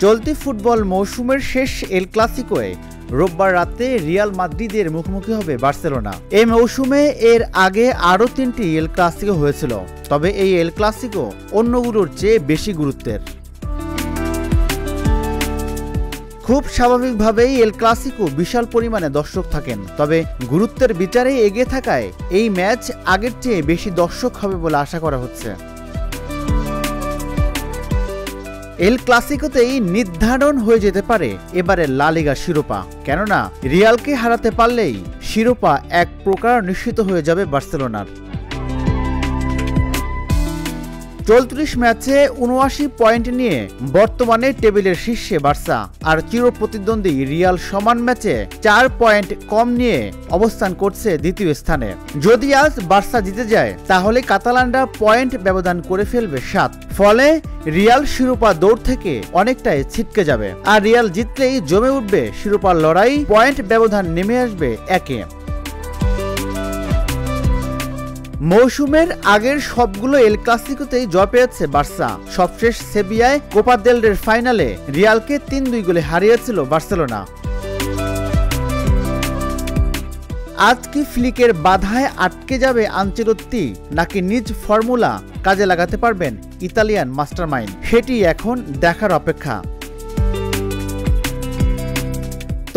চলতি ফুটবল মৌসুমের শেষ এল ক্লাসিকোয়ে রোববার রাতে রিয়াল মাদ্রিদের মুখোমুখি হবে বার্সেলোনা। এই মৌসুমে এর আগে আরও 3টি এল ক্লাসিকো হয়েছিল, তবে এই এল ক্লাসিকো অন্যগুলোর চেয়ে বেশি গুরুত্বের। খুব স্বাভাবিকভাবেই এল ক্লাসিকো বিশাল পরিমাণে দর্শক থাকেন, তবে গুরুত্বের বিচারে এগিয়ে থাকায় এই ম্যাচ আগের চেয়ে বেশি দর্শক হবে বলে আশা করা হচ্ছে। এল ক্লাসিকোতেই নির্ধারণ হয়ে যেতে পারে এবারের লা লিগা শিরোপা, কেননা রিয়ালকে হারাতে পারলেই শিরোপা এক প্রকার নিশ্চিত হয়ে যাবে বার্সেলোনার। 34 ম্যাচে 79 পয়েন্ট নিয়ে বর্তমানে টেবিলের শীর্ষে বার্সা, আর চিরপ্রতিদ্বন্দ্বী রিয়াল সমান ম্যাচে 4 পয়েন্ট কম নিয়ে অবস্থান করছে দ্বিতীয় স্থানে। যদি আজ বার্সা জিতে যায় তাহলে কাতালানরা পয়েন্ট ব্যবধান করে ফেলবে 7, ফলে রিয়াল শিরোপা দৌড় থেকে অনেকটাই ছিটকে যাবে। আর রিয়াল জিতলেই জমে উঠবে শিরোপার লড়াই, পয়েন্ট ব্যবধান নেমে আসবে 1-এ। মৌসুমের আগের সবগুলো এল ক্লাসিকোতেই জয় পেয়েছে বার্সা। সবশেষ সেভিয়ায় কোপা দেল রের ফাইনালে রিয়ালকে 3-2 গোলে হারিয়েছিল বার্সেলোনা। আজ কি ফ্লিকের বাধায় আটকে যাবে আনচেলত্তি, নাকি নিজ ফর্মুলা কাজে লাগাতে পারবেন ইতালিয়ান মাস্টারমাইন্ড, সেটি এখন দেখার অপেক্ষা।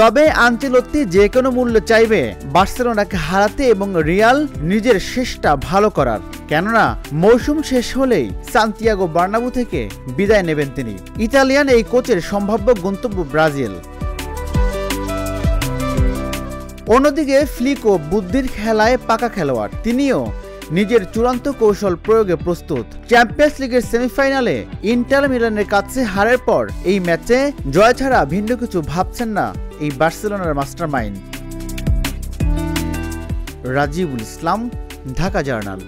তবে আনচেলত্তি যে কোনো মূল্য চাইবে বার্সেলোনাকে হারাতে এবং রিয়াল নিজের শেষটা ভালো করার, কেননা মৌসুম শেষ হলেই সান্তিয়াগো বার্নাবু থেকে বিদায় নেবেন তিনি। ইতালিয়ান এই কোচের সম্ভাব্য গন্তব্য ব্রাজিল। অন্যদিকে ফ্লিকও বুদ্ধির খেলায় পাকা খেলোয়াড়, তিনিও নিজের চূড়ান্ত কৌশল প্রয়োগে প্রস্তুত। চ্যাম্পিয়ন্স লিগের সেমিফাইনালে ইন্টার মিলানের কাছে হারের পর এই ম্যাচে জয় ছাড়া ভিন্ন কিছু ভাবছেন না এই বার্সেলোনার মাস্টারমাইন্ড। রাজিবুল ইসলাম, ঢাকা জার্নাল।